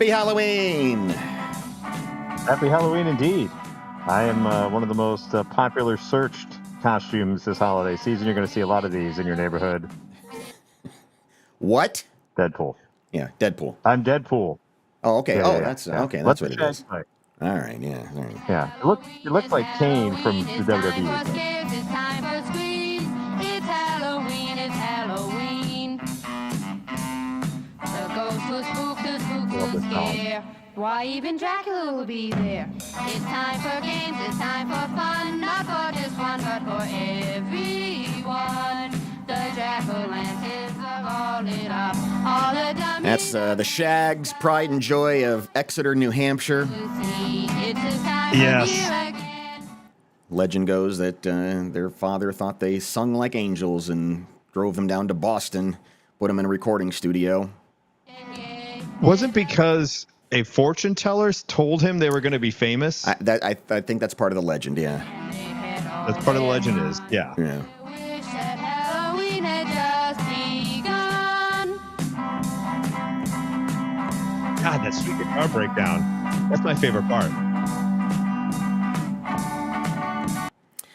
Happy Halloween! Happy Halloween indeed. I am one of the most popular searched costumes this holiday season. You're going to see a lot of these in your neighborhood. What? Deadpool. Yeah, Deadpool. I'm Deadpool. Oh, okay. Yeah, That's yeah. okay. Let That's the what it is. shag play. All right. Yeah. All right. Yeah. It looks like Kane from the WWE. It's time for screams. It's Halloween. It's Halloween. The ghost will spook, the spook will scare. Why even Dracula will be there. It's time for games. It's time for fun. Not for just one, but for everyone. The jack-o'-lanterns are all lit up. All the dummies. That's the Shag's Pride and Joy of Exeter, New Hampshire. Yes. Legend goes that their father thought they sung like angels and drove them down to Boston, put them in a recording studio. Wasn't because a fortune teller told him they were going to be famous? I think that's part of the legend, yeah. That's part of the legend is, yeah. Yeah. God, that sweet guitar breakdown. That's my favorite part.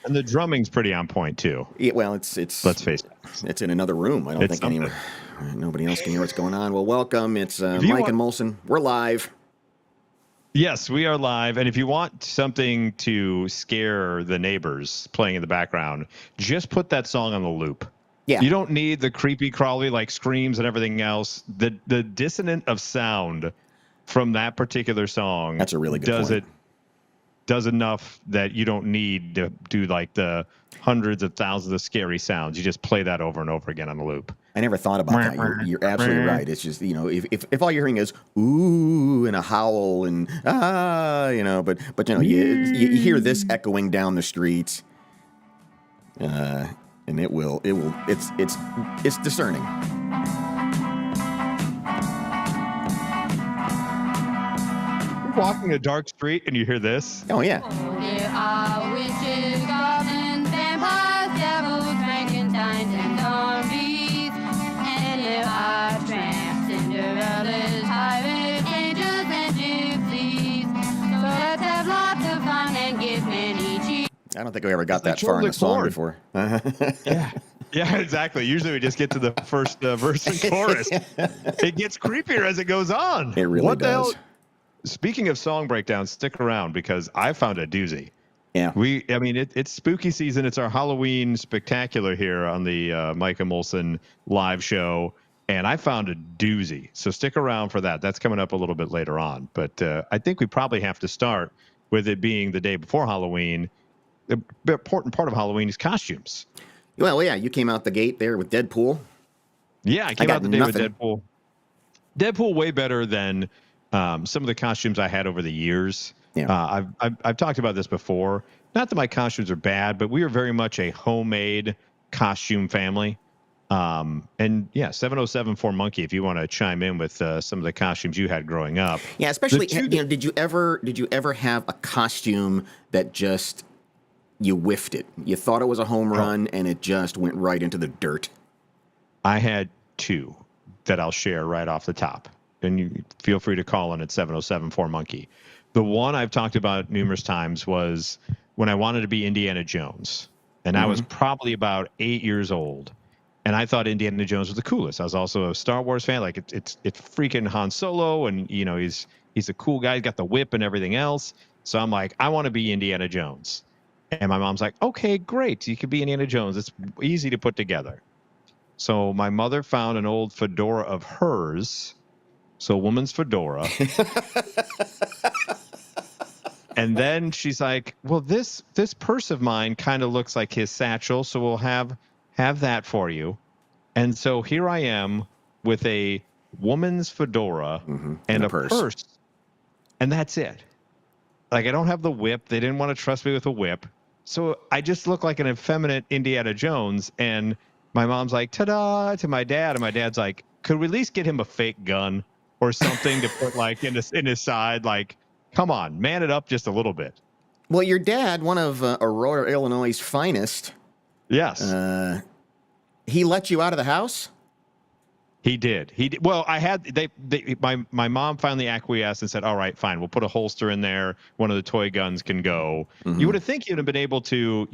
And the drumming's pretty on point, too. Yeah, well, it's let's face it. It's in another room. I don't think nobody else can hear what's going on. Well, welcome. It's Mike and Molson. We're live. Yes, we are live. And if you want something to scare the neighbors playing in the background, just put that song on the loop. Yeah. You don't need the creepy crawly like screams and everything else. The dissonant of sound from that particular song. That's a really good point. Does enough that you don't need to do like the hundreds of thousands of scary sounds. You just play that over and over again on the loop. I never thought about that. You're absolutely right. It's just, if all you're hearing is ooh and a howl and but you hear this echoing down the streets, and it's discerning. You're walking a dark street and you hear this. Oh yeah. There are witches, goblins, vampires, devils, Frankensteins, and zombies. And there are tramps, Cinderellas, pirates, angels, and gypsies. So let's have lots of fun and give many cheese. I don't think we ever got that far in the song before. Yeah, exactly. Usually we just get to the first verse and chorus. It gets creepier as it goes on. It really does. Speaking of song breakdowns, stick around because I found a doozy. Yeah. It's spooky season. It's our Halloween spectacular here on the Mike and Molson live show. And I found a doozy. So stick around for that. That's coming up a little bit later on. But I think we probably have to start with it being the day before Halloween. The important part of Halloween is costumes. Well, yeah, you came out the gate there with Deadpool. Yeah, I came out the day with Deadpool. Deadpool way better than some of the costumes I had over the years. Yeah. I've talked about this before. Not that my costumes are bad, but we are very much a homemade costume family. And yeah, 707 Monkey, if you want to chime in with some of the costumes you had growing up. Yeah, especially did you ever have a costume that just you whiffed it? You thought it was a home run and it just went right into the dirt. I had two that I'll share right off the top. And you feel free to call in at 707 Monkey. The one I've talked about numerous times was when I wanted to be Indiana Jones. And I was probably about 8 years old. And I thought Indiana Jones was the coolest. I was also a Star Wars fan. Like it's freaking Han Solo, and he's a cool guy. He's got the whip and everything else. So I'm like, I want to be Indiana Jones. And my mom's like, okay, great. You could be Indiana Jones. It's easy to put together. So my mother found an old fedora of hers. So a woman's fedora. And then she's like, well, this purse of mine kind of looks like his satchel. So we'll have that for you. And so here I am with a woman's fedora and a purse. And that's it. Like, I don't have the whip. They didn't want to trust me with a whip. So I just look like an effeminate Indiana Jones. And my mom's like, ta-da, to my dad. And my dad's like, could we at least get him a fake gun or something to put like in his side? Like, come on, man it up just a little bit. Well, your dad, one of Aurora, Illinois' finest. Yes. He let you out of the house? He did. He did. Well, I had my mom finally acquiesced and said, "All right, fine. We'll put a holster in there. One of the toy guns can go." You would have think you'd have been able to,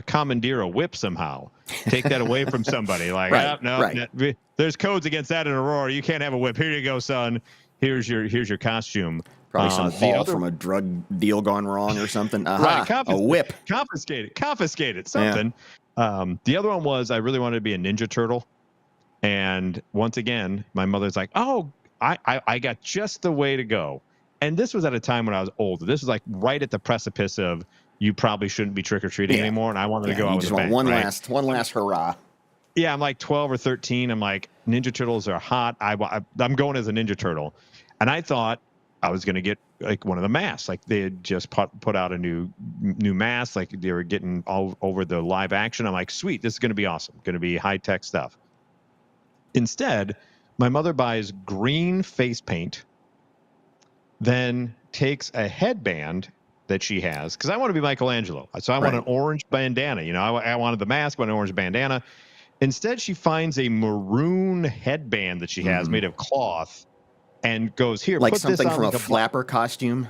commandeer a whip somehow, take that away from somebody. Like, Right, no, right. there's codes against that in Aurora. You can't have a whip. Here you go, son. Here's your costume. Probably some haul from a drug deal gone wrong or something. Aha, Right, a whip. Confiscated something. The other one was I really wanted to be a Ninja Turtle. And once again, my mother's like, "Oh, I got just the way to go." And this was at a time when I was older. This was like right at the precipice of you probably shouldn't be trick or treating anymore. And I wanted to go out you with just a want bang, one last hurrah. Yeah, I'm like 12 or 13. I'm like, Ninja Turtles are hot. I'm going as a Ninja Turtle, and I thought I was going to get like one of the masks. Like they had just put out a new mask. Like they were getting all over the live action. I'm like, sweet, this is going to be awesome. Going to be high tech stuff. Instead, my mother buys green face paint, then takes a headband that she has, because I want to be Michelangelo. So I want an orange bandana. I wanted the mask, but an orange bandana. Instead, she finds a maroon headband that she has made of cloth and goes, "Here, like put something this on from like a flapper costume."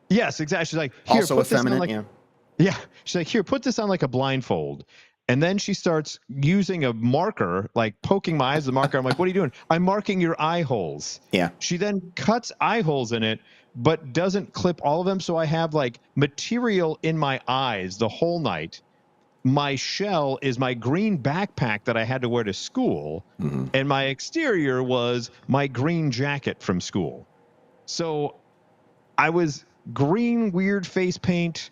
Yes, exactly. She's like, "Here, Also put this on effeminate, like." Yeah. She's like, "Here, put this on like a blindfold." And then she starts using a marker, like poking my eyes with a marker. I'm like, "What are you doing?" "I'm marking your eye holes." Yeah. She then cuts eye holes in it, but doesn't clip all of them. So I have like material in my eyes the whole night. My shell is my green backpack that I had to wear to school. And my exterior was my green jacket from school. So I was green, weird face paint,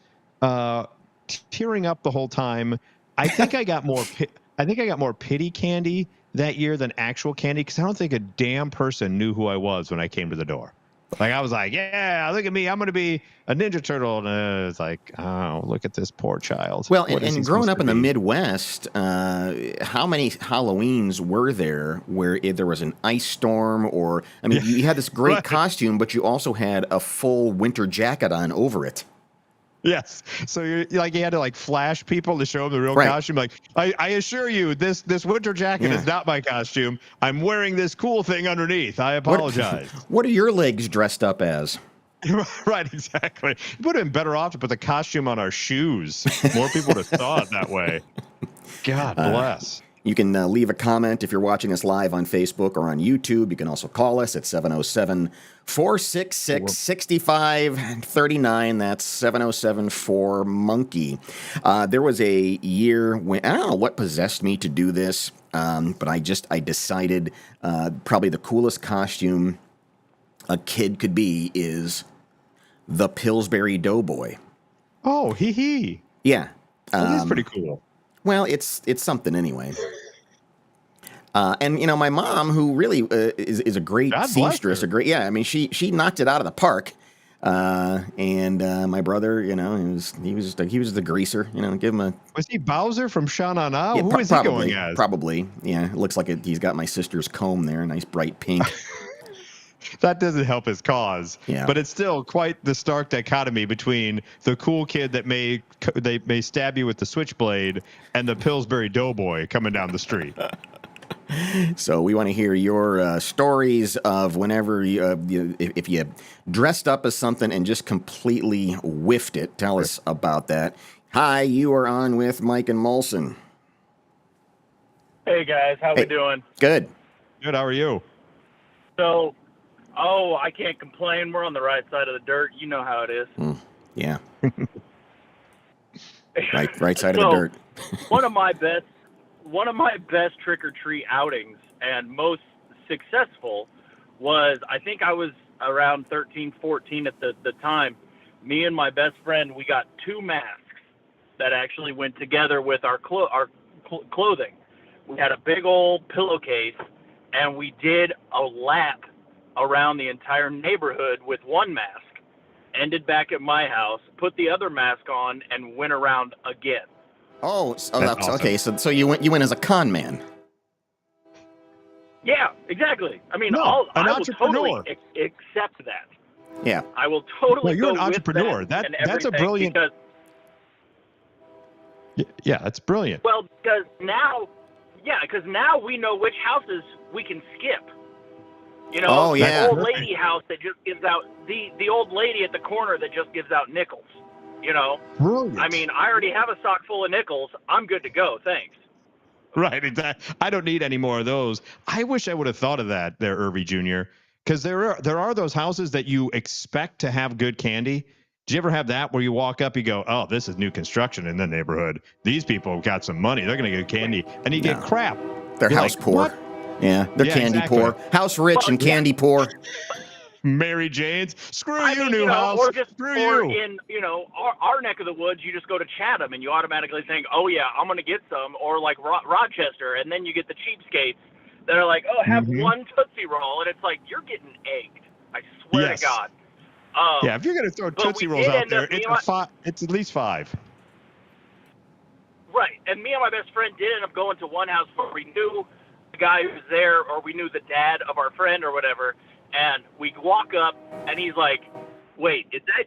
tearing up the whole time. I think I got more. I think I got more pity candy that year than actual candy, because I don't think a damn person knew who I was when I came to the door. Like I was like, "Yeah, look at me, I'm going to be a Ninja Turtle," and it's like, "Oh, look at this poor child." Well, and growing up in the Midwest, how many Halloweens were there where there was an ice storm, or you had this great costume, but you also had a full winter jacket on over it. Yes. So you had to like flash people to show them the real costume. Like, I assure you, this winter jacket is not my costume. I'm wearing this cool thing underneath. I apologize. What are your legs dressed up as? Right, exactly. It would have been better off to put the costume on our shoes. More people would have saw it that way. God bless. You can leave a comment if you're watching us live on Facebook or on YouTube. You can also call us at 707-466-6539. That's 707-4-MONKEY. There was a year when, I don't know what possessed me to do this, but I decided probably the coolest costume a kid could be is the Pillsbury Doughboy. Oh, hee. Yeah. That is pretty cool. Well, it's something anyway. And my mom, who really is a great seamstress, she knocked it out of the park. And my brother, he was the greaser. Give him a. Was he Bowser from Sha Na Na? Yeah, Who is he going as? Probably, yeah. It looks like he's got my sister's comb there, nice bright pink. That doesn't help his cause. Yeah. But it's still quite the stark dichotomy between the cool kid that may stab you with the switchblade and the Pillsbury Doughboy coming down the street. So we want to hear your stories of whenever if you dressed up as something and just completely whiffed it. Tell us about that. Hi, you are on with Mike and Molson. Hey guys, how we doing? Good. Good. How are you? So, I can't complain. We're on the right side of the dirt. You know how it is. Yeah. right side of the dirt. one of my best trick or treat outings and most successful was, I think I was around 13, 14 at the time. Me and my best friend, we got two masks that actually went together with our clothing. We had a big old pillowcase, and we did a lap around the entire neighborhood with one mask. Ended back at my house, put the other mask on, and went around again. Oh, that's awesome. Okay. So you went as a con man. Yeah, exactly. I mean, an I will entrepreneur. totally accept that. Yeah. I will totally. No, you're go an entrepreneur. With that That's a brilliant. Because, yeah, that's brilliant. well, because now Yeah, because now we know which houses we can skip. You know, Oh, yeah. the old lady house that just gives out the old lady at the corner that just gives out nickels. You know, Brilliant. I mean, I already have a sock full of nickels. I'm good to go. Thanks. Right, exactly. I don't need any more of those. I wish I would have thought of that there, Irby Jr., because there are those houses that you expect to have good candy. Do you ever have that where you walk up, you go, oh, this is new construction in the neighborhood. These people have got some money. They're going to get candy. And you get No. crap. They're You're house like, poor. what? Yeah, they're Yeah, candy exactly. poor. House rich and candy poor. Mary Jane's. Screw I you, mean, new house. or just Screw or you. in our neck of the woods, you just go to Chatham and you automatically think, oh yeah, I'm gonna get some, or like Rochester, and then you get the cheapskates that are like, oh, have one Tootsie Roll, and it's like you're getting egged. I swear Yes. to God. Yeah, if you're going to throw but Tootsie we Rolls did out end there, up- it's at least 5. Right, and me and my best friend did end up going to one house where we knew the guy who was there, or we knew the dad of our friend or whatever, and we walk up, and he's like, wait, is that,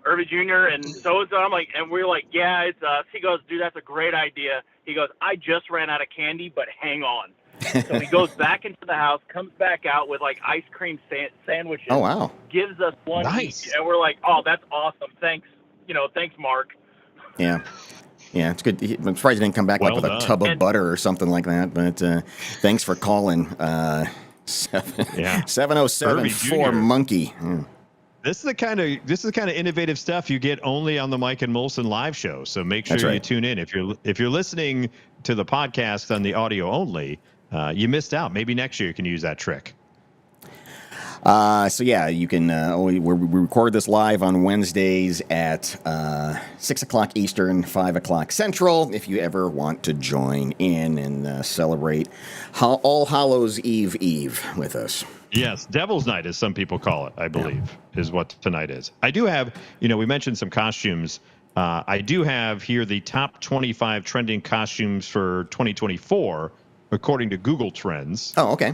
Irby Jr. and so-and-so? I'm like, and we're like, yeah, it's us. He goes, dude, that's a great idea. He goes, I just ran out of candy, but hang on. So he goes back into the house, comes back out with like ice cream sandwiches. Oh, wow. Gives us one Nice. each, and we're like, oh, that's awesome. Thanks, thanks, Mark. Yeah. Yeah, it's good. I'm surprised he didn't come back Well like with done. a tub of butter or something like that. But thanks for calling. 707 Irby 4 Jr. Monkey. Mm. This is the kind of innovative stuff you get only on the Mike and Molson live show. So make sure That's you right. tune in. If you're listening to the podcast on the audio only, you missed out. Maybe next year you can use that trick. So yeah, you can. We record this live on Wednesdays at 6 o'clock Eastern, 5 o'clock Central. If you ever want to join in and celebrate All Hallows Eve with us. Yes, Devil's Night, as some people call it, I believe, is what tonight is. I do have, we mentioned some costumes. I do have here the top 25 trending costumes for 2024, according to Google Trends. Oh, okay.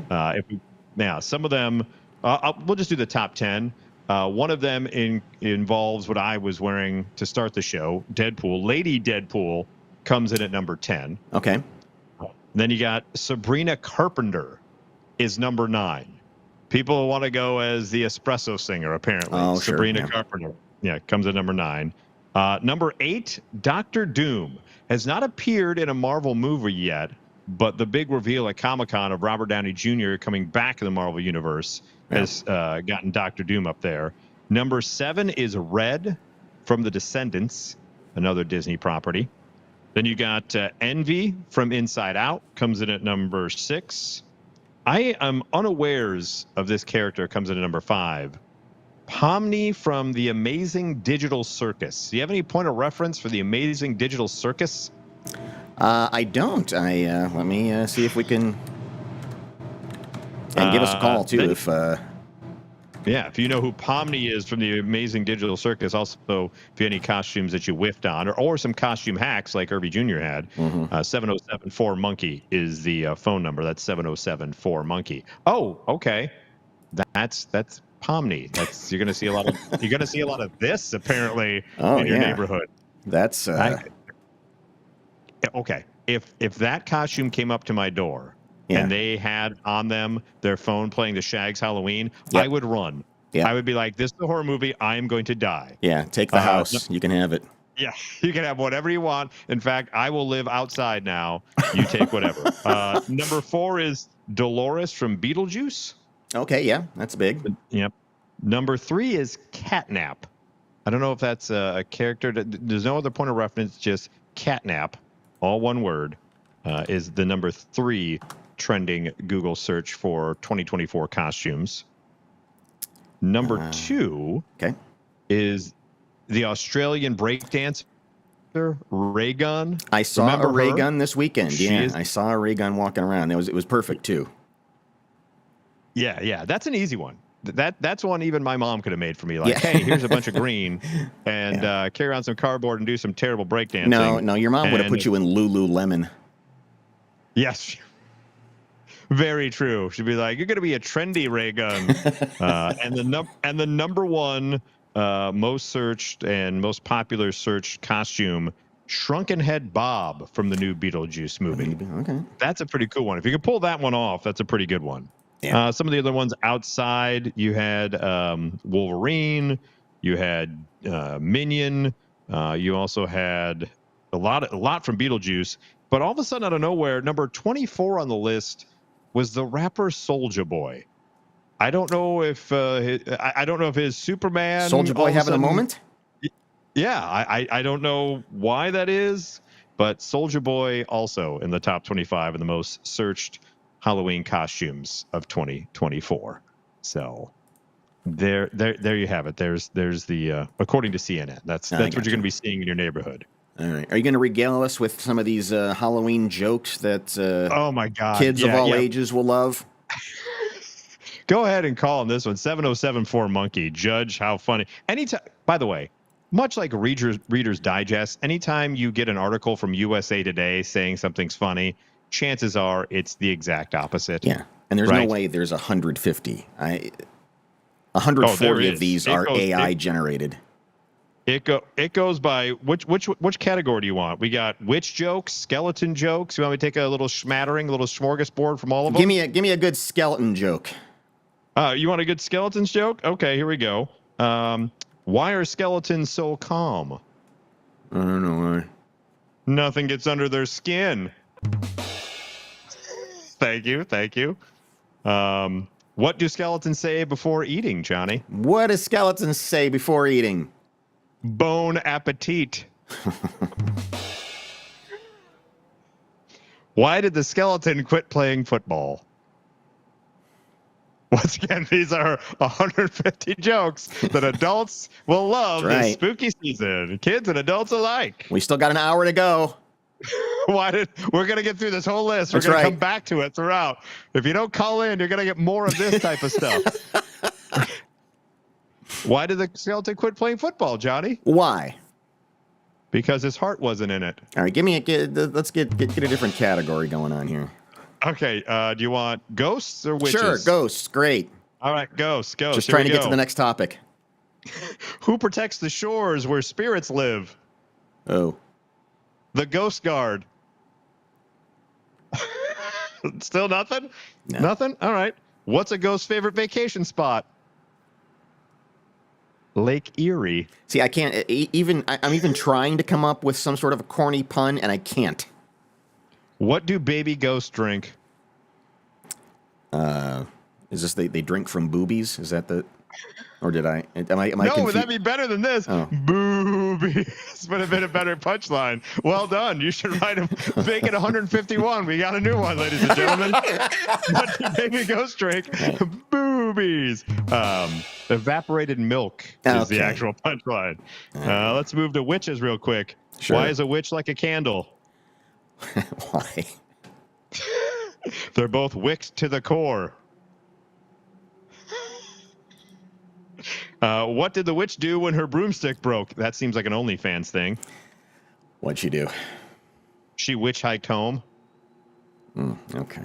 Some of them, we'll just do the top 10. One of them involves what I was wearing to start the show. Deadpool. Lady Deadpool comes in at number 10. Okay. Then you got Sabrina Carpenter is number 9. People want to go as the espresso singer, apparently. Oh, sure, Sabrina yeah. Carpenter. Yeah, comes at number 9. Number 8, Dr. Doom has not appeared in a Marvel movie yet, but the big reveal at Comic-Con of Robert Downey Jr. coming back in the Marvel Universe has gotten Dr. Doom up there. Number 7 is Red from The Descendants, another Disney property. Then you got Envy from Inside Out, comes in at number 6. I am unawares of this character, comes in at number 5. Pomni from The Amazing Digital Circus. Do you have any point of reference for The Amazing Digital Circus? I don't. Let me see if we can. And give us a call too if. If you know who Pomni is from The Amazing Digital Circus. Also, if you have any costumes that you whiffed on, or some costume hacks like Irby Jr. had, 707-4-MONKEY is the phone number. That's 707-4-MONKEY. Oh, okay. That's Pomni. You're gonna see a lot of this apparently in your neighborhood. That's okay. If that costume came up to my door and they had on them their phone playing the Shags Halloween, I would run. I would be like, this is a horror movie. I am going to die. Yeah, take the house. You can have it. Yeah, you can have whatever you want. In fact, I will live outside now. You take whatever. Number 4 is Dolores from Beetlejuice. Okay, yeah, that's big. Yep. Number 3 is Catnap. I don't know if that's a character. There's no other point of reference, just Catnap, all one word, is the number 3 trending Google search for 2024 costumes. Number 2 is the Australian breakdancer Ray Gun. I saw Remember a Ray her? Gun this weekend. I saw a Ray Gun walking around. It was perfect too. Yeah, that's an easy one. That's one even my mom could have made for me. Like, hey, here's a bunch of green, and carry around some cardboard and do some terrible breakdancing. No, your mom would have put you in Lululemon. Yes, very true. She'd be like, "You're going to be a trendy Ray Gun," and the number 1 most searched and most popular searched costume Shrunken Head Bob from the new Beetlejuice movie. Okay. That's a pretty cool one. If you could pull that one off, that's a pretty good one. Yeah. Some of the other ones outside, you had Wolverine, you had Minion, you also had a lot from Beetlejuice. But all of a sudden, out of nowhere, number 24 on the list was the rapper Soulja Boy. I don't know if I don't know if his Superman Soulja Boy having a moment. Yeah, I don't know why that is, but Soulja Boy also in the top 25 of the most searched Halloween costumes of 2024. So there you have it. There's the according to CNN. That's what you're going to be seeing in your neighborhood. All right. Are you going to regale us with some of these Halloween jokes that oh my God, kids of all ages will love? Go ahead and call on this one, 7074 Monkey. Judge how funny. Anytime, by the way, much like Reader's Digest, anytime you get an article from USA Today saying something's funny, chances are it's the exact opposite. Yeah, and there's no way there's 150. 140 of these are AI generated. It goes by which category do you want? We got witch jokes, skeleton jokes. You want me to take a little smattering, a little smorgasbord from all of them? Give me a good skeleton joke. You want a good skeletons joke? Okay, here we go. Why are skeletons so calm? I don't know why. Nothing gets under their skin. Thank you. What do skeletons say before eating, Johnny? What do skeletons say before eating? Bon appetit. Why did the skeleton quit playing football? Once again, these are 150 jokes that adults will love this spooky season. Kids and adults alike. We still got an hour to go. We're going to get through this whole list. We're going to come back to it throughout. If you don't call in, you're going to get more of this type of stuff. Why did the skeleton quit playing football, Johnny? Why? Because his heart wasn't in it. All right, let's get a different category going on here. Okay, do you want ghosts or witches? Sure, ghosts. Great. All right, ghosts. Just trying to get to the next topic. Who protects the shores where spirits live? Oh. The Ghost Guard. Still nothing? No. Nothing? All right. What's a ghost's favorite vacation spot? Lake Erie. See, I can't I'm even trying to come up with some sort of a corny pun, and I can't. What do baby ghosts drink? Is this they drink from boobies? Is that the, or did I? Am I? No, would that be better than this? Oh. Boobies would have been a better punchline. Well done. You should write them. Make it 151. We got a new one, ladies and gentlemen. What do baby ghosts drink? Boobies. Evaporated milk is the actual punchline. Let's move to witches real quick. Sure. Why is a witch like a candle? Why? They're both wicked to the core. What did the witch do when her broomstick broke? That seems like an OnlyFans thing. What'd she do? She witch hiked home. Okay.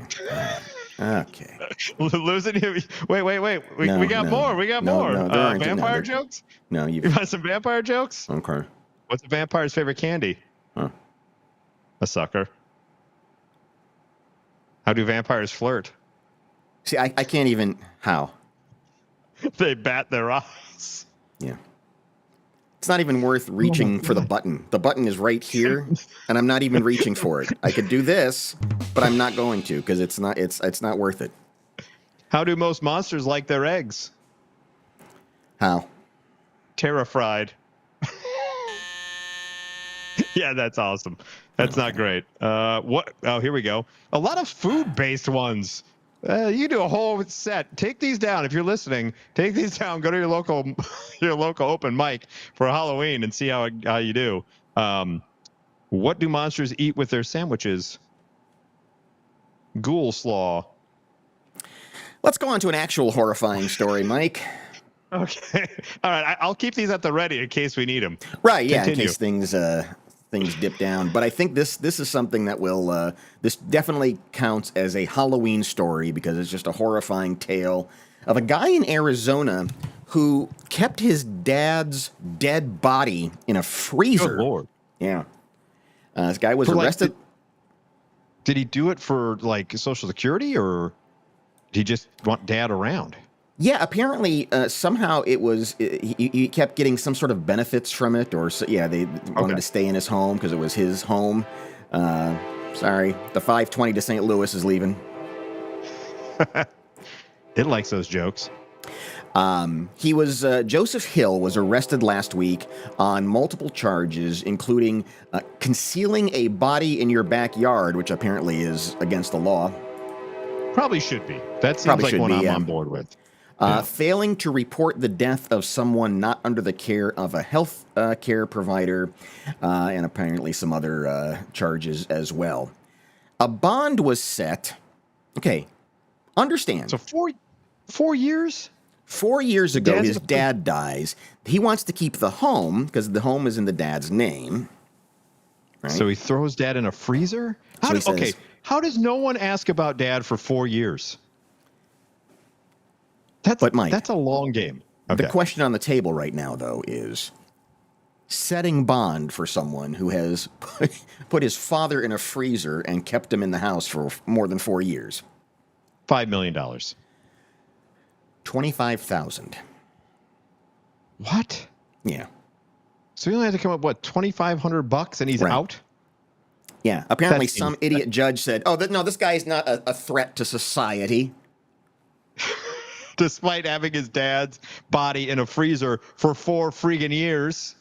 Okay. Losing you. Wait. We got more. We got more. Vampire jokes? No, you want some vampire jokes? Okay. What's a vampire's favorite candy? Huh. A sucker. How do vampires flirt? See, I can't even. How? They bat their eyes. Yeah. It's not even worth reaching for the button. The button is right here, and I'm not even reaching for it. I could do this, but I'm not going to because it's not worth it. How do most monsters like their eggs? How? Terra-fried. Yeah, that's awesome. That's not great. What? Oh, here we go. A lot of food-based ones. You do a whole set. Take these down if you're listening. Take these down. Go to your local open mic for Halloween and see how you do. What do monsters eat with their sandwiches? Ghoul slaw. Let's go on to an actual horrifying story, Mike. Okay. All right. I'll keep these at the ready in case we need them. Right. Yeah. Continue. In case things dip down. But I think this is something that will. This definitely counts as a Halloween story because it's just a horrifying tale of a guy in Arizona who kept his dad's dead body in a freezer. Good Lord. Yeah. This guy was For, like, arrested. Did he do it for like Social Security, or did he just want dad around? Yeah, apparently somehow it was he kept getting some sort of benefits from it, or yeah, they wanted to stay in his home because it was his home. Sorry, the 520 to St. Louis is leaving. It likes those jokes. He was Joseph Hill was arrested last week on multiple charges, including concealing a body in your backyard, which apparently is against the law. Probably should be. That seems Probably like should one be, I'm on board with. Failing to report the death of someone not under the care of a health care provider, and apparently some other charges as well. A bond was set. Okay, understand. So 4 years? 4 years ago, Dad's his dad dies. He wants to keep the home because the home is in the dad's name. Right? So he throws dad in a freezer? So How does no one ask about dad for 4 years? But Mike, that's a long game. Okay. The question on the table right now, though, is setting bond for someone who has put his father in a freezer and kept him in the house for more than 4 years. $5 million. $25,000. What? Yeah. So he only had to come up, $2,500 and he's out? Yeah. Apparently some idiot judge said, no, this guy is not a threat to society. Despite having his dad's body in a freezer for 4 friggin' years.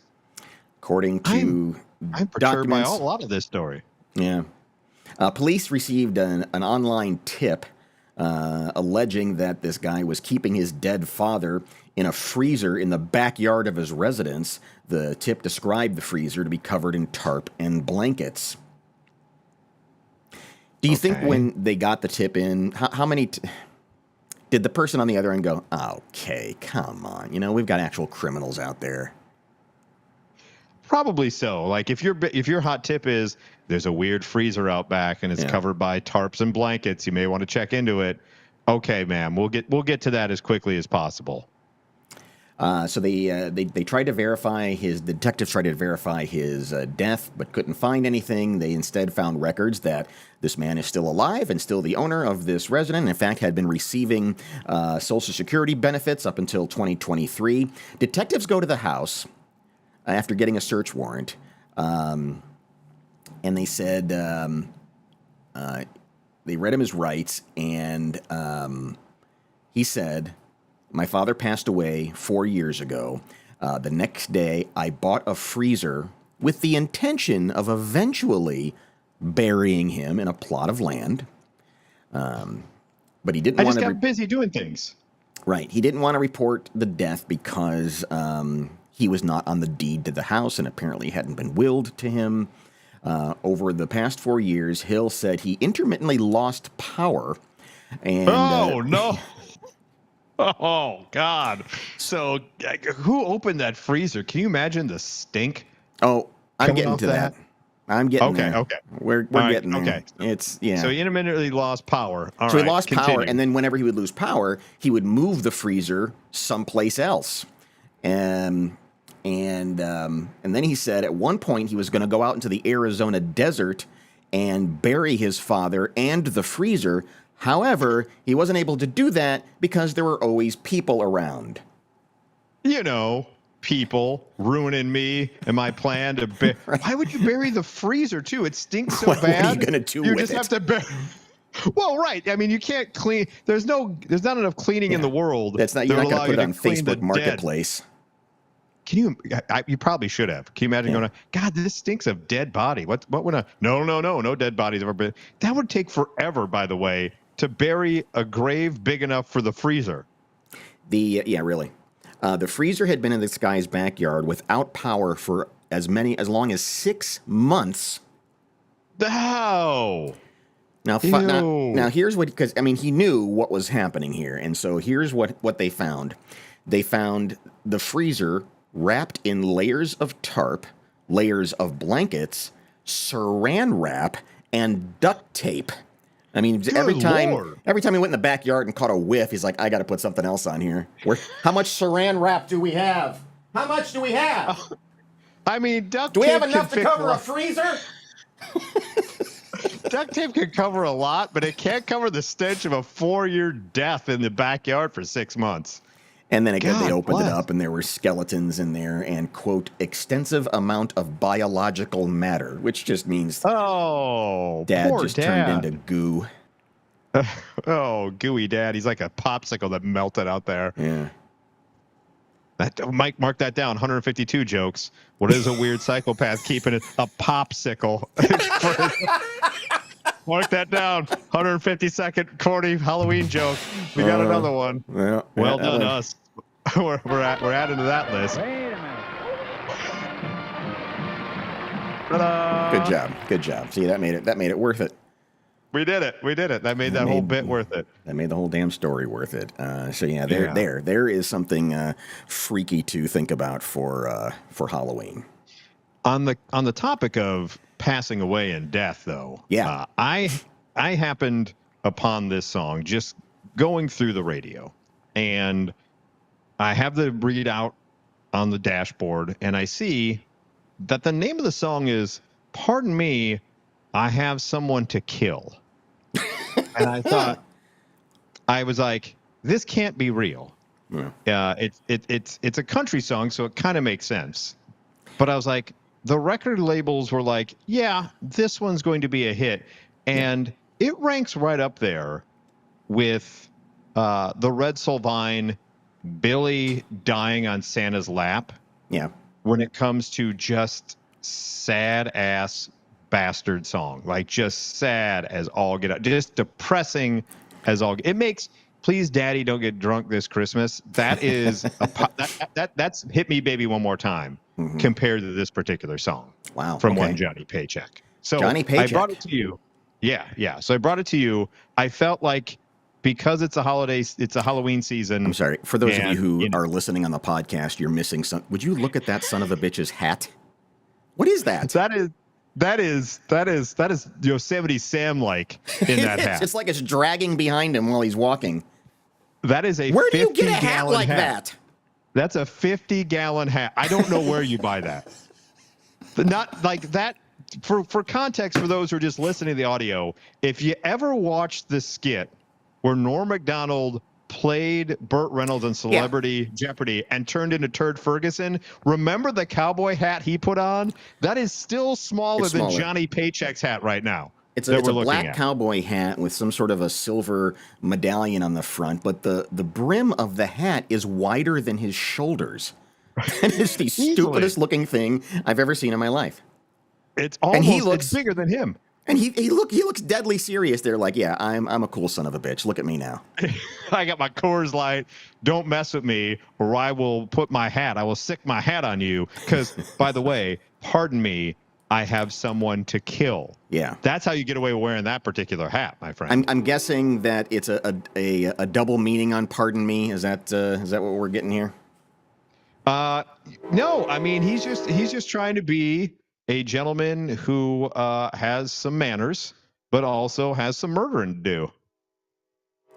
According to I'm perturbed by a lot of this story. Yeah. Police received an online tip alleging that this guy was keeping his dead father in a freezer in the backyard of his residence. The tip described the freezer to be covered in tarp and blankets. Do you think when they got the tip in, how many... did the person on the other end go, okay, come on, we've got actual criminals out there? Probably so. Like if your hot tip is there's a weird freezer out back and it's covered by tarps and blankets, you may want to check into it. Okay, ma'am, we'll get to that as quickly as possible. So they tried to verify the detectives tried to verify his death, but couldn't find anything. They instead found records that this man is still alive and still the owner of this residence. In fact, had been receiving Social Security benefits up until 2023. Detectives go to the house after getting a search warrant, and they said they read him his rights, and he said, "My father passed away 4 years ago. The next day, I bought a freezer with the intention of eventually burying him in a plot of land. But he didn't want to... I just got busy doing things." Right. He didn't want to report the death because he was not on the deed to the house and apparently hadn't been willed to him. Over the past 4 years, Hill said he intermittently lost power. And, no. Oh, God. So who opened that freezer? Can you imagine the stink? Oh, I'm getting to that. I'm getting there. Okay. We're getting there. Okay. It's, yeah. So he intermittently lost power. So he lost power, and then whenever he would lose power, he would move the freezer someplace else. And then he said at one point he was going to go out into the Arizona desert and bury his father and the freezer. However, he wasn't able to do that because there were always people around. People ruining me and my plan to bury. Right. Why would you bury the freezer too? It stinks so bad. What are you going to do with it? You just have to bury. Well, right. I mean, you can't clean. There's not enough cleaning in the world. That's not. You're not going to put it on Facebook Marketplace. Can you? You probably should have. Can you imagine going? God, this stinks of dead body. What would a? No dead bodies ever been. That would take forever, by the way, to bury a grave big enough for the freezer. Really. The freezer had been in this guy's backyard without power for as long as 6 months. How? Now here's what, because he knew what was happening here, and so here's what they found. They found the freezer wrapped in layers of tarp, layers of blankets, saran wrap, and duct tape. Every time he went in the backyard and caught a whiff, he's like, I got to put something else on here. How much saran wrap do we have? How much do we have? Duct tape. Do we have enough to cover a freezer? Duct tape can cover a lot, but it can't cover the stench of a 4-year death in the backyard for 6 months. And then again, they God opened it bless. up and there were skeletons in there and, quote, extensive amount of biological matter, which just means Oh, Dad poor just Dad. turned into goo. Oh, gooey Dad. He's like a popsicle that melted out there. Yeah. Mike, mark that down. 152 jokes. What is a weird psychopath keeping it a popsicle? Mark that down. 152nd corny Halloween joke. We got another one. Well Done, us. We're adding to that list. Wait a minute. Ta-da! Good job. See, that made it worth it. We did it. That made that whole bit worth it. That made the whole damn story worth it. So yeah, there is something freaky to think about for Halloween. On the topic of passing away and death, though, Yeah. I happened upon this song just going through the radio, and I have the readout on the dashboard, and I see that the name of the song is "Pardon Me, I Have Someone to Kill," and I thought, I was like, this can't be real. Yeah. It's a country song, so it kind of makes sense. But I was like, the record labels were like, yeah, this one's going to be a hit. And it ranks right up there with the Red Solvine, Billy dying on Santa's lap. Yeah. When it comes to just sad ass bastard song, like just sad as all get out, just depressing as all. It makes "Please Daddy Don't Get Drunk This Christmas." That is that's "Hit Me Baby One More Time" compared to this particular song. Wow. From okay. one Johnny Paycheck. So Johnny Paycheck. I brought it to you. Yeah. So I brought it to you. I felt like because it's a Halloween season. I'm sorry. For those of you who are listening on the podcast, you're missing some. Would you look at that son of a bitch's hat? What is that? That is Yosemite Sam like in that hat. It's like it's dragging behind him while he's walking. That is a Where do you get a hat 50-gallon like that? That's a 50-gallon hat. I don't know where you buy that. Not like that. For context, for those who are just listening to the audio, if you ever watched the skit where Norm Macdonald played Burt Reynolds in Celebrity Jeopardy and turned into Turd Ferguson, remember the cowboy hat he put on? That is still smaller than Johnny Paycheck's hat right now. It's a black cowboy hat with some sort of a silver medallion on the front, but the brim of the hat is wider than his shoulders. It is the stupidest looking thing I've ever seen in my life. It's almost it's bigger than him. And he looks deadly serious. They're like, yeah, I'm a cool son of a bitch. Look at me now. I got my Coors Light. Don't mess with me, or I will I will sick my hat on you. Because, by the way, pardon me, I have someone to kill. Yeah, that's how you get away with wearing that particular hat, my friend. I'm guessing that it's a double meaning on "pardon me." Is that what we're getting here? No, I mean he's just trying to be a gentleman who has some manners, but also has some murdering to do.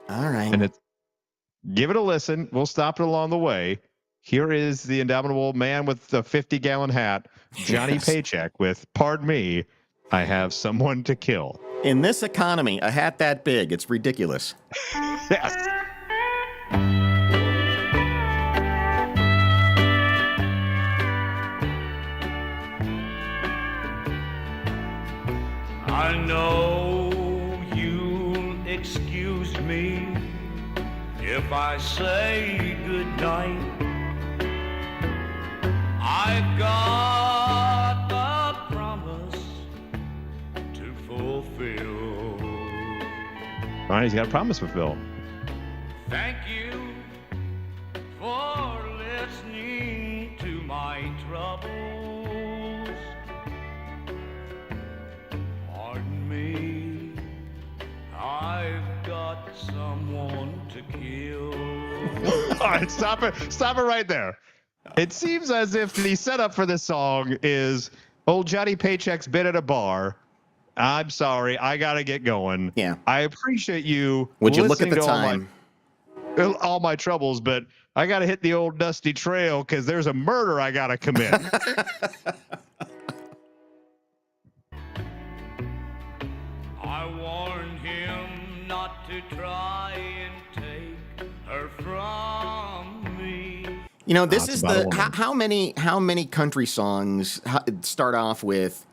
All right. And give it a listen. We'll stop it along the way. Here is the indomitable man with the 50-gallon hat, Johnny Paycheck, with "Pardon Me, I Have Someone to Kill." In this economy, a hat that big, it's ridiculous. Yes. I know you'll excuse me if I say goodnight. I've got a promise to fulfill. All right, he's got a promise to fulfill. Thank you for listening to my troubles. Pardon me, I've got someone to kill. All right, stop it right there. It seems as if the setup for this song is old Johnny Paycheck's been at a bar. I'm sorry, I gotta get going. Yeah. I appreciate you. Would you look at the listening to time? all my troubles, but I gotta hit the old dusty trail because there's a murder I gotta commit. to try and take her from me. You know, this it's is about a the woman. how many country songs start off with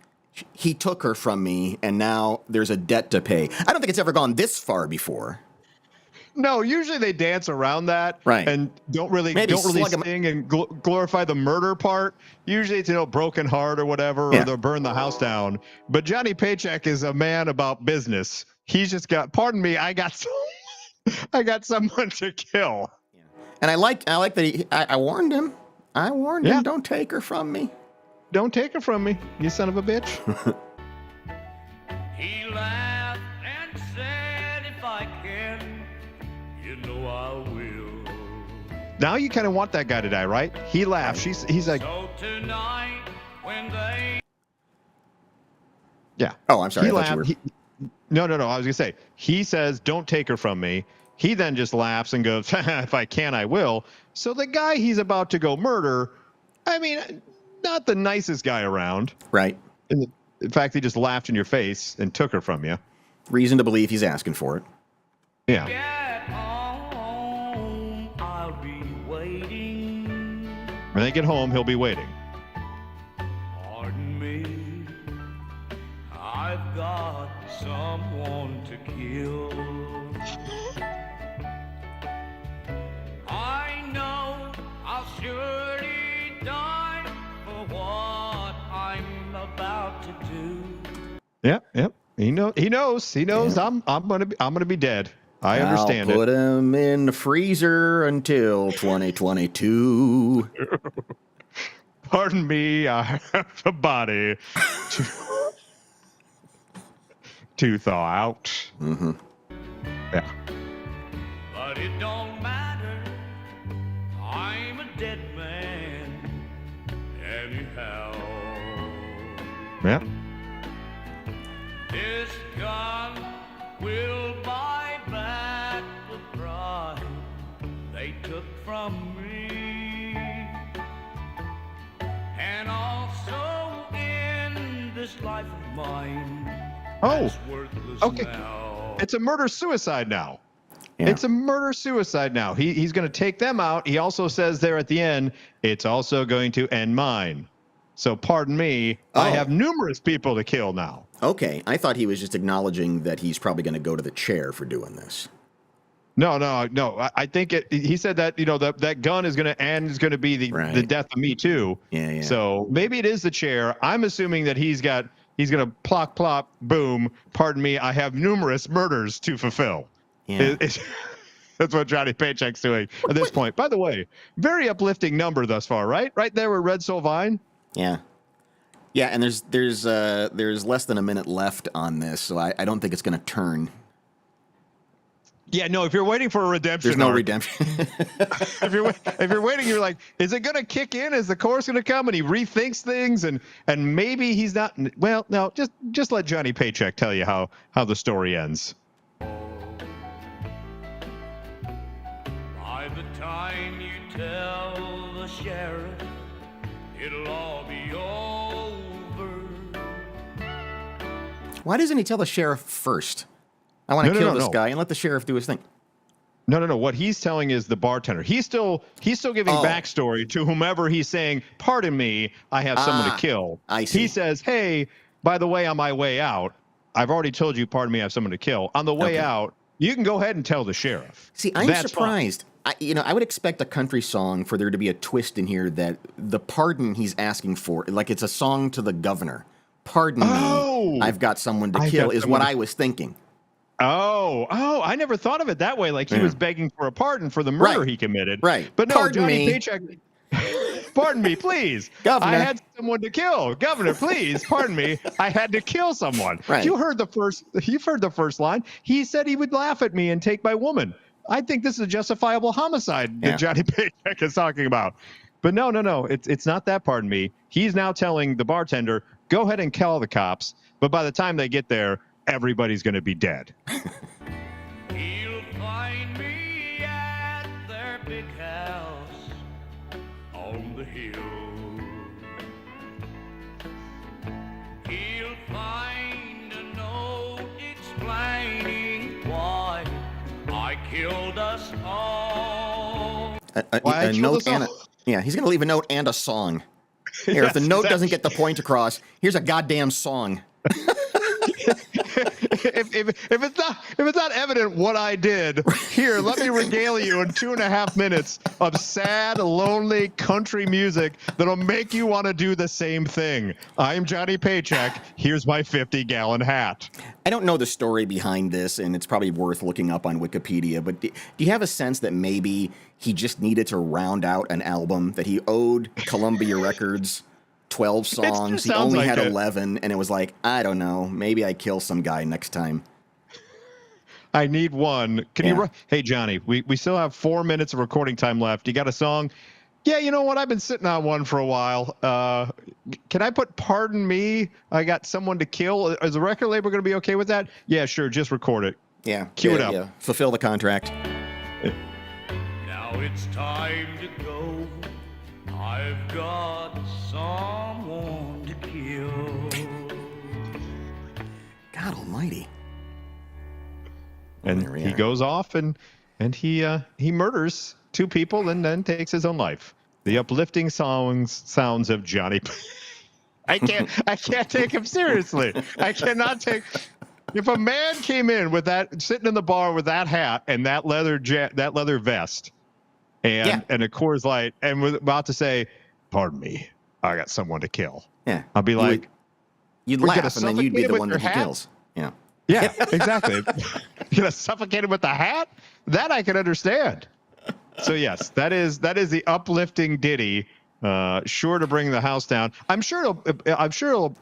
"He took her from me, and now there's a debt to pay." I don't think it's ever gone this far before. No, usually they dance around that, Right. and don't really Maybe slug 'em- sing and glorify the murder part. Usually it's broken heart or whatever, Yeah. or they'll burn the house down. But Johnny Paycheck is a man about business. He's just got. Pardon me, I got someone to kill. And I like that I warned him. I warned Yeah. him, don't take her from me. Don't take her from me, you son of a bitch. He laughed and said, if I can, you know I will. Now you kind of want that guy to die, right? He laughs. He's like, So tonight, when they yeah. Oh, I'm sorry. He I thought you laughed. were... No. I was gonna say he says, "Don't take her from me." He then just laughs and goes, "If I can, I will." So the guy he's about to go murder, I mean, not the nicest guy around. Right. In fact, he just laughed in your face and took her from you. Reason to believe he's asking for it. Yeah. get home, I'll be waiting. When they get home, he'll be waiting. Pardon me, I've got someone to kill. I know I'll surely die for what I'm about to do. Yep. He knows. Yeah. I'm gonna be dead. I understand I'll it. put him in the freezer until 2022. Pardon me, I have a body to thaw out. Mm-hmm. Yeah. But it don't matter, I'm a dead man anyhow. Yeah. This gun will buy back the pride they took from me, and also in this life of mine. Oh, that's worthless okay. now. It's a murder-suicide now. Yeah. It's a murder-suicide now. He's going to take them out. He also says there at the end, it's also going to end mine. So pardon me, I Oh. have numerous people to kill now. Okay, I thought he was just acknowledging that he's probably going to go to the chair for doing this. No. I think he said that, that gun is going to end, is going to be the Right. death of me too. Yeah. So maybe it is the chair. I'm assuming that he's going to plop, plop, boom. Pardon me, I have numerous murders to fulfill. Yeah. That's what Johnny Paycheck's doing at this point. By the way, very uplifting number thus far, right? Right there with Red Soul Vine. Yeah. Yeah, and there's less than a minute left on this, so I don't think it's going to turn. Yeah, no. If you're waiting for a redemption, There's no arc, redemption. if you're waiting, you're like, is it going to kick in? Is the chorus going to come? And he rethinks things, and maybe he's not. Well, no. Just let Johnny Paycheck tell you how the story ends. By the time you tell the sheriff, it'll all be over. Why doesn't he tell the sheriff first? I want to kill this no. guy and let the sheriff do his thing. No. What he's telling is the bartender. He's still giving backstory to whomever he's saying, pardon me, I have someone to kill. I see. He says, hey, by the way, on my way out, I've already told you, pardon me, I have someone to kill. On the way out, you can go ahead and tell the sheriff. See, I'm That's surprised. I would expect a country song for there to be a twist in here that the pardon he's asking for, like it's a song to the governor. Pardon me, I've got someone to kill, is what I was thinking. Oh, I never thought of it that way. Like he was begging for a pardon for the murder he committed. Right. But no, Pardon Johnny me. Paycheck. Pardon me, please. Governor. I had someone to kill. Governor, please. Pardon me. I had to kill someone. Right. You've heard the first line. He said he would laugh at me and take my woman. I think this is a justifiable homicide that Johnny Paycheck is talking about. But no. It's not that, pardon me. He's now telling the bartender, go ahead and call the cops. But by the time they get there, everybody's going to be dead. He'll find me at their big house on the hill. He'll find a note explaining why killed us all. Why A kill note us and all? yeah, he's gonna leave a note and a song. Here, if the Yes, note doesn't exactly. get the point across, here's a goddamn song. if it's not evident what I did, here, let me regale you in 2.5 minutes of sad, lonely country music that'll make you want to do the same thing. I'm Johnny Paycheck. Here's my 50-gallon hat. I don't know the story behind this, and it's probably worth looking up on Wikipedia, but do you have a sense that maybe he just needed to round out an album, that he owed Columbia Records 12 songs, he only like had it. 11, and it was like, I don't know, maybe I kill some guy next time. I need one. Can Yeah. you? Hey, Johnny, we still have 4 minutes of recording time left. You got a song? Yeah, you know what? I've been sitting on one for a while. Can I put "Pardon Me"? I got someone to kill. Is the record label going to be okay with that? Yeah, sure. Just record it. Yeah. Cue it yeah, up. Yeah. Fulfill the contract. Now it's time to go. I've got someone to kill. God almighty. And There we he are. goes off and he murders 2 people and then takes his own life. The uplifting sounds of Johnny. I can't take him seriously. I cannot take. If a man came in with that, sitting in the bar with that hat and that leather vest, and a Coors Light, and was about to say, "Pardon me, I got someone to kill," Yeah. I'll be like, You'd We're laugh, gonna and then you'd be suffocate the with one your that he hat? kills. Yeah. "Yeah, exactly." You're gonna suffocate him with the hat? That I can understand. So yes, that is the uplifting ditty. Sure to bring the house down. I'm sure it'll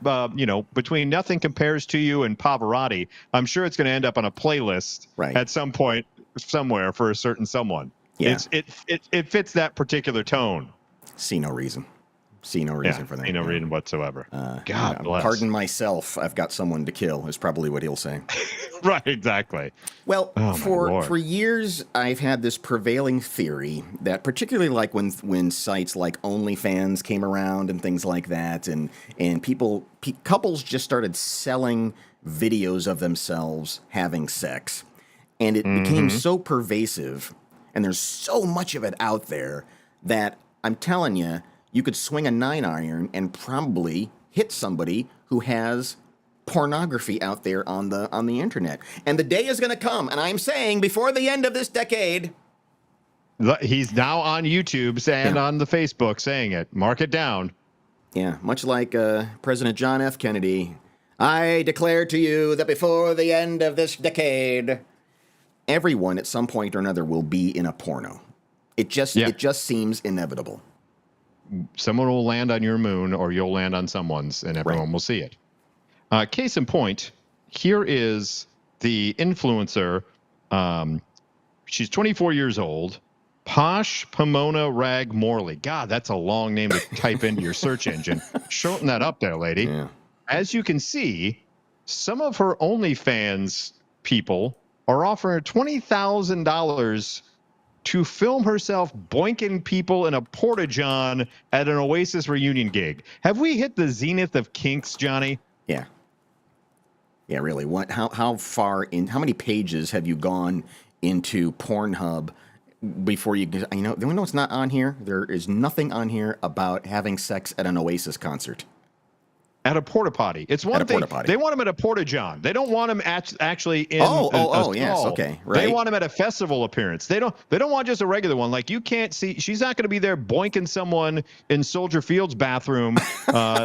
between Nothing Compares to You and Pavarotti, I'm sure it's going to end up on a playlist Right. at some point somewhere for a certain someone. Yeah. It fits that particular tone. See no reason. See no reason for that. Ain't no yeah. reason whatsoever. God bless. Pardon myself. I've got someone to kill is probably what he'll say. Right, exactly. Well, Oh, my Lord. for years, I've had this prevailing theory that, particularly like when sites like OnlyFans came around and things like that, and couples just started selling videos of themselves having sex, and it became so pervasive, and there's so much of it out there that I'm telling you, you could swing a 9-iron and probably hit somebody who has pornography out there on the internet. And the day is going to come, and I'm saying before the end of this decade. He's now on YouTube and on the Facebook saying it. Mark it down. Yeah, much like President John F. Kennedy. I declare to you that before the end of this decade, everyone at some point or another will be in a porno. It just seems inevitable. Someone will land on your moon or you'll land on someone's and everyone will see it. Case in point, here is the influencer. She's 24 years old. Posh Pomona Rag Morley. God, that's a long name to type into your search engine. Shorten that up there, lady. Yeah. As you can see, some of her OnlyFans people are offering her $20,000 to film herself boinking people in a porta-john at an Oasis reunion gig. Have we hit the zenith of kinks, Johnny? Yeah. Yeah, really. How far in? How many pages have you gone into Pornhub before you know it's not on here? There is nothing on here about having sex at an Oasis concert. At a porta potty. It's one thing. They want him at a porta john. They don't want him actually in. Oh, yes, okay, right. They want him at a festival appearance. They don't want just a regular one. Like you can't see. She's not going to be there boinking someone in Soldier Field's bathroom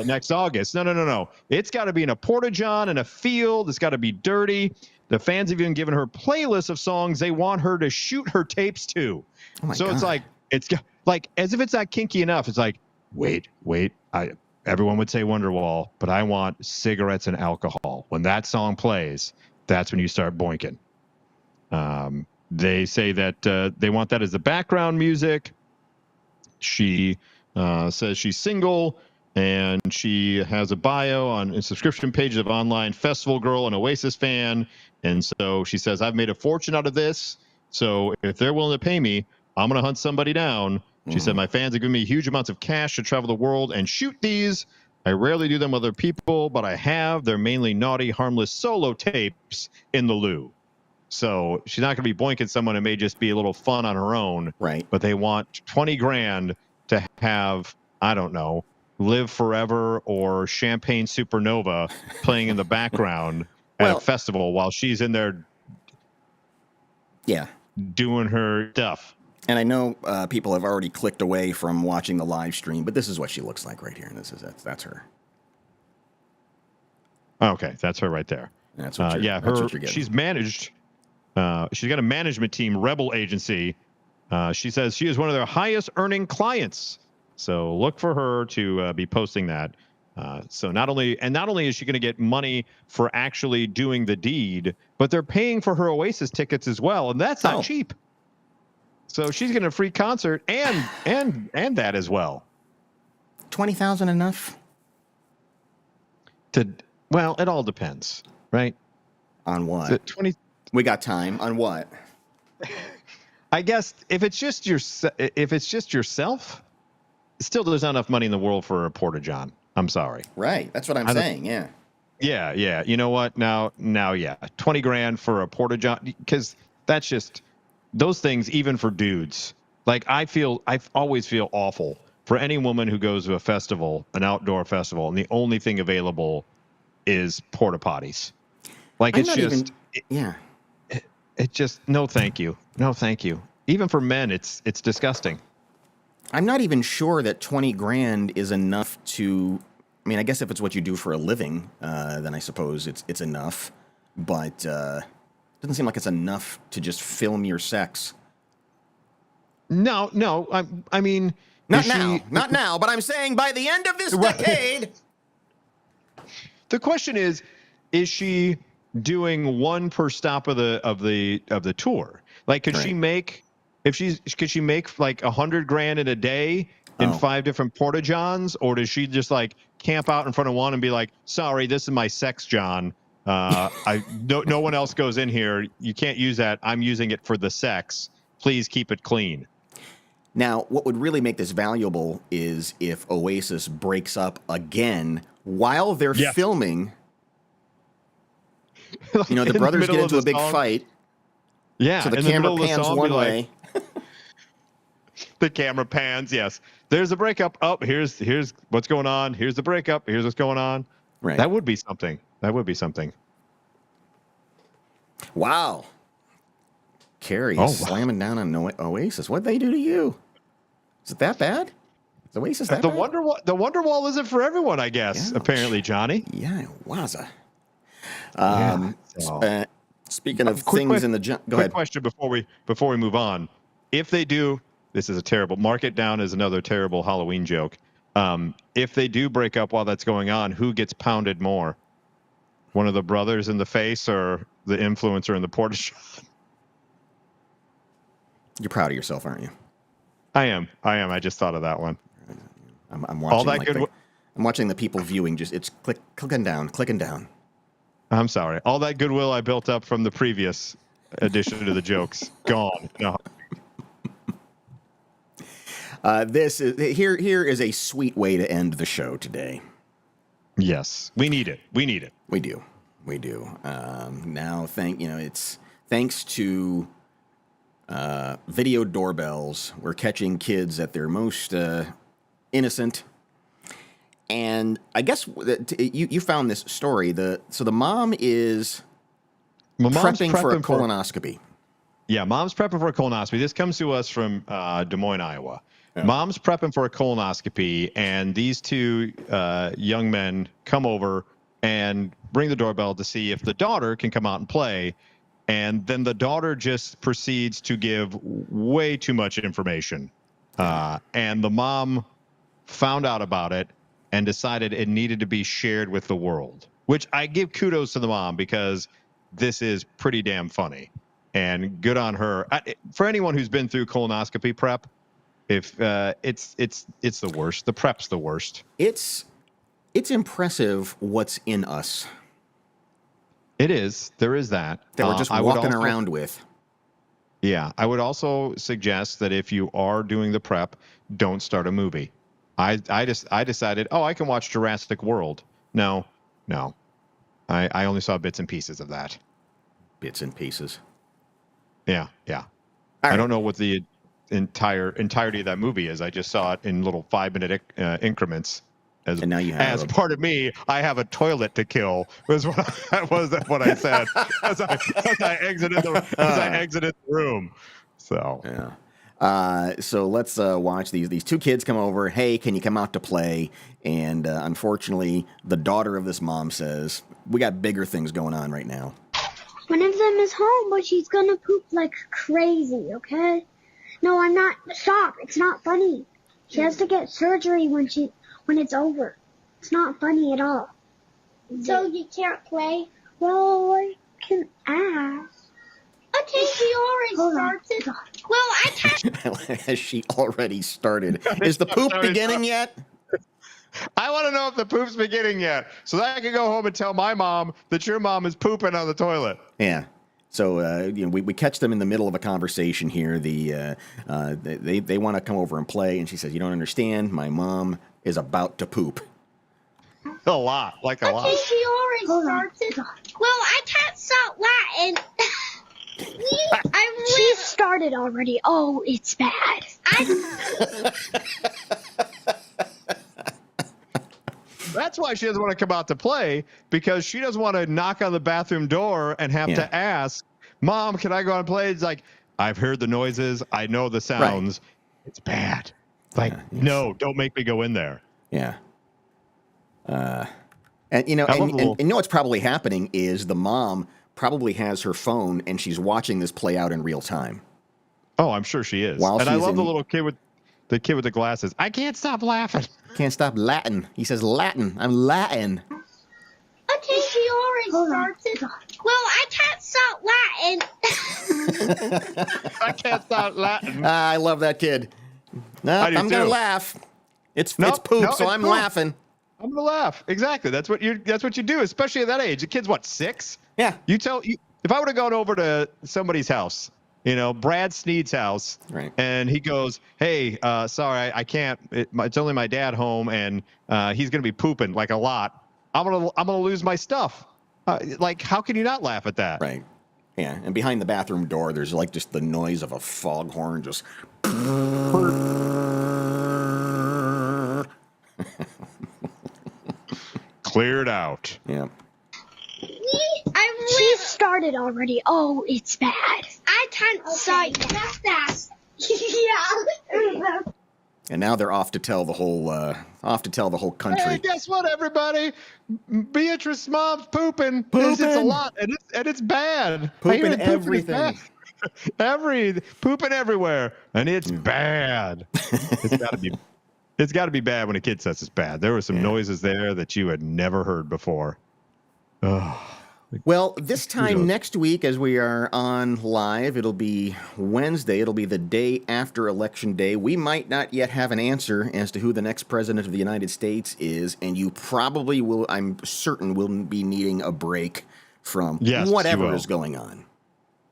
next August. No. It's got to be in a porta john in a field. It's got to be dirty. The fans have even given her playlists of songs they want her to shoot her tapes to. Oh my so God. it's like as if it's not kinky enough. It's like wait. Everyone would say Wonderwall, but I want cigarettes and alcohol. When that song plays, that's when you start boinking. They say that they want that as the background music. She says she's single, and she has a bio on a subscription page of online festival girl and Oasis fan. And so she says, I've made a fortune out of this. So if they're willing to pay me, I'm going to hunt somebody down. She said, my fans have given me huge amounts of cash to travel the world and shoot these. I rarely do them with other people, but I have. They're mainly naughty, harmless solo tapes in the loo. So she's not going to be boinking someone. It may just be a little fun on her own. Right. But they want 20 grand to have, I don't know, Live Forever or Champagne Supernova playing in the background at a festival while she's in there doing her stuff. And I know people have already clicked away from watching the live stream, but this is what she looks like right here. And that's her. Okay, that's her right there. That's what yeah, that's what you're getting. She's managed. She's got a management team, Rebel Agency. She says she is one of their highest earning clients. So look for her to be posting that. So not only is she going to get money for actually doing the deed, but they're paying for her Oasis tickets as well, and that's not cheap. So she's getting a free concert and that as well. 20,000 enough? Well, it all depends, right? On what? 20. We got time on what? I guess if it's just yourself, still there's not enough money in the world for a porta-john. I'm sorry. Right. That's what I'm saying. Yeah. Yeah. You know what? Now, yeah, 20 grand for a porta-john, because that's just those things. Even for dudes, like I always feel awful for any woman who goes to a festival, an outdoor festival, and the only thing available is porta potties. Like it's just It just no, thank you. Even for men, it's disgusting. I'm not even sure that 20 grand is enough to. I mean, I guess if it's what you do for a living, then I suppose it's enough. But it doesn't seem like it's enough to just film your sex. No. I mean, not now. But I'm saying by the end of this decade. The question is she doing one per stop of the tour? Like, could she make like 100 grand in a day in 5 different porta johns, or does she just like camp out in front of one and be like, sorry, this is my sex john. No one else goes in here. You can't use that. I'm using it for the sex. Please keep it clean. Now, what would really make this valuable is if Oasis breaks up again while they're filming. You know, the brothers get into a big fight. Yeah. So the camera pans one way. The camera pans, yes. There's a breakup. Oh, here's what's going on. Here's the breakup. Here's what's going on. Right. That would be something. Wow. Carrie is slamming down on Oasis. What'd they do to you? Is it that bad? Is Oasis that bad? The Wonderwall isn't for everyone, I guess, apparently, Johnny. Yeah, it was. Speaking of things in the go quick ahead. Question before we move on. If they do, this is a terrible mark it down as another terrible Halloween joke. If they do break up while that's going on, who gets pounded more? One of the brothers in the face or the influencer in the porta john? You're proud of yourself, aren't you? I am. I just thought of that one. I'm watching all that I'm watching the people viewing. Just it's clicking down. I'm sorry. All that goodwill I built up from the previous addition to the jokes gone. No. This is here is a sweet way to end the show today. Yes, we need it. We do. Now, it's thanks to video doorbells. We're catching kids at their most innocent. And I guess you found this story. The mom is prepping for a colonoscopy. Yeah, mom's prepping for a colonoscopy. This comes to us from Des Moines, Iowa. Yeah. Mom's prepping for a colonoscopy, and these two young men come over and ring the doorbell to see if the daughter can come out and play. And then the daughter just proceeds to give way too much information. And the mom found out about it and decided it needed to be shared with the world, which I give kudos to the mom because this is pretty damn funny and good on her. For anyone who's been through colonoscopy prep, if it's the worst. The prep's the worst. It's impressive what's in us. It is. There is that. That we're just walking around with. Yeah. I would also suggest that if you are doing the prep, don't start a movie. I decided, I can watch Jurassic World. No. I only saw bits and pieces of that. Bits and pieces. Yeah. All I right. don't know what the entirety of that movie is. I just saw it in little 5-minute increments. And now you have As part of me, I have a toilet to kill. Was what I said as I exited the room. So Yeah. So let's watch these two kids come over. Hey, can you come out to play? And unfortunately, the daughter of this mom says, we got bigger things going on right now. One of them is home, but she's gonna poop like crazy, okay? No, I'm not. Stop. It's not funny. She has to get surgery when it's over. It's not funny at all. So you can't play? Well, I can ask. Okay, she already started. Well, I can't. Has she already started? Is the poop beginning yet? I want to know if the poop's beginning yet, so that I can go home and tell my mom that your mom is pooping on the toilet. Yeah. So we catch them in the middle of a conversation here. They want to come over and play, and she says, "You don't understand. My mom is about to poop." A lot. Okay, she already started. Well, I can't stop Latin. She started already. Oh, it's bad. That's why she doesn't want to come out to play, because she doesn't want to knock on the bathroom door and have to ask, Mom, can I go out and play? It's like, I've heard the noises. I know the sounds. Right. It's bad. Like, no, don't make me go in there. Yeah. And you know what's probably happening is the mom probably has her phone and she's watching this play out in real time. Oh, I'm sure she is. And I love the little kid with the glasses. I can't stop laughing. Can't stop Latin. He says Latin. I'm Latin. Okay, she already started. Well, I can't stop Latin. I can't stop Latin. I love that kid. No, I'm gonna laugh. It's poop, so I'm laughing. I'm gonna laugh. Exactly. That's what you do, especially at that age. The kid's what, 6? Yeah. If I would have gone over to somebody's house, Brad Sneed's house, right, and he goes, "Hey, sorry, I can't. It's only my dad home, and he's gonna be pooping like a lot. I'm gonna lose my stuff. Like, how can you not laugh at that?" Right. Yeah. And behind the bathroom door, there's like just the noise of a foghorn just. Cleared out. Yeah. She started already. Oh, it's bad. I can't stop that. Yeah. And now they're off to tell the whole country. Hey, guess what, everybody? Beatrice's mom's pooping. It's a lot, and it's bad. Pooping everything. Pooping everywhere, and it's bad. It's got to be bad when a kid says it's bad. There were some noises there that you had never heard before. Well, this time next week, as we are on live, it'll be Wednesday. It'll be the day after Election Day. We might not yet have an answer as to who the next president of the United States is, and you probably will, I'm certain, will be needing a break from whatever is going on.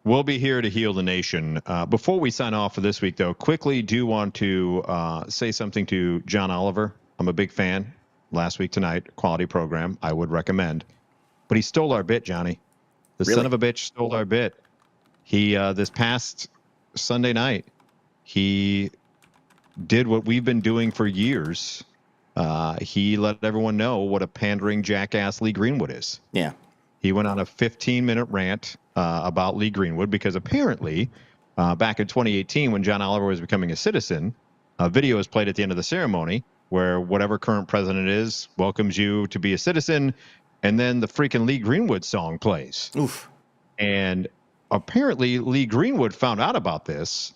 We'll be here to heal the nation. Before we sign off for this week, though, quickly do want to say something to John Oliver. I'm a big fan. Last week tonight, quality program. I would recommend. But he stole our bit, Johnny. The son of a bitch stole our bit. He, this past Sunday night, he did what we've been doing for years. He let everyone know what a pandering jackass Lee Greenwood is. Yeah. He went on a 15-minute rant about Lee Greenwood because apparently back in 2018 when John Oliver was becoming a citizen, a video was played at the end of the ceremony where whatever current president is welcomes you to be a citizen, and then the freaking Lee Greenwood song plays. Oof. And apparently Lee Greenwood found out about this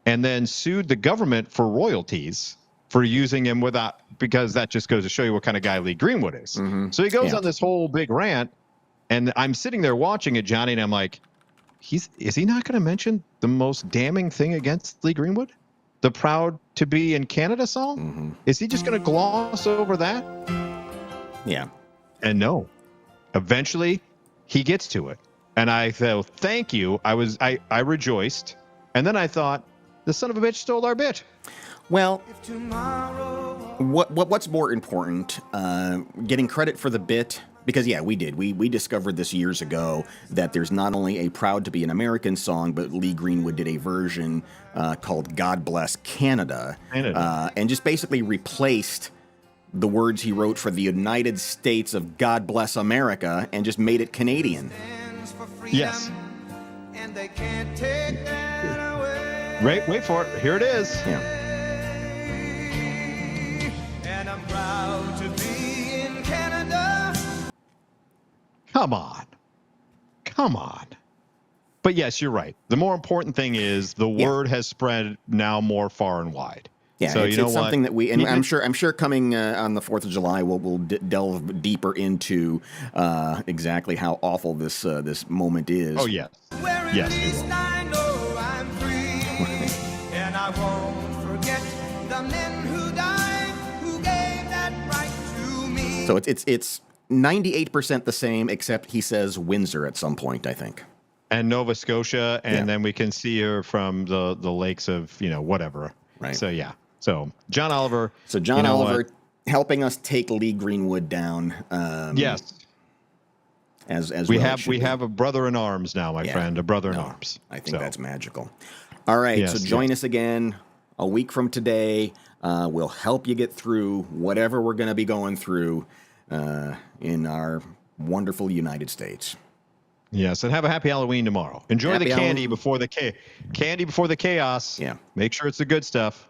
and then sued the government for royalties for using him because that just goes to show you what kind of guy Lee Greenwood is. Mm-hmm. So he goes on this whole big rant. And I'm sitting there watching it, Johnny, and I'm like, is he not going to mention the most damning thing against Lee Greenwood? The Proud to Be in Canada song? Mm-hmm. Is he just going to gloss over that? Yeah. And no. Eventually, he gets to it. And I thought, thank you. I rejoiced. And then I thought, the son of a bitch stole our bit. Well, what's more important, getting credit for the bit Because, yeah, we did. We discovered this years ago that there's not only a Proud to be an American song, but Lee Greenwood did a version called God Bless Canada. And just basically replaced the words he wrote for the United States of God Bless America and just made it Canadian. Yes. Wait for it. Here it is. Yeah. And I'm proud to be in Canada. Come on. But yes, you're right. The more important thing is the word has spread now more far and wide. Yeah, so it's something that we, and I'm sure coming on the 4th of July, we'll delve deeper into exactly how awful this moment is. Oh yes, yes. I know I'm free, and I won't forget the men who died, who gave that right to me. So it's 98% the same, except he says Windsor at some point, I think. And Nova Scotia, and then we can see her from the lakes of whatever. Right. So yeah. So John Oliver. So John Oliver helping us take Lee Greenwood down. Yes. As we well have a brother in arms now, my friend. A brother in arms. I think that's magical. All right. Yes, so join us again a week from today. We'll help you get through whatever we're going to be going through in our wonderful United States. Yes, and have a happy Halloween tomorrow. Enjoy Happy the candy Halloween. before the chaos. Yeah. Make sure it's the good stuff.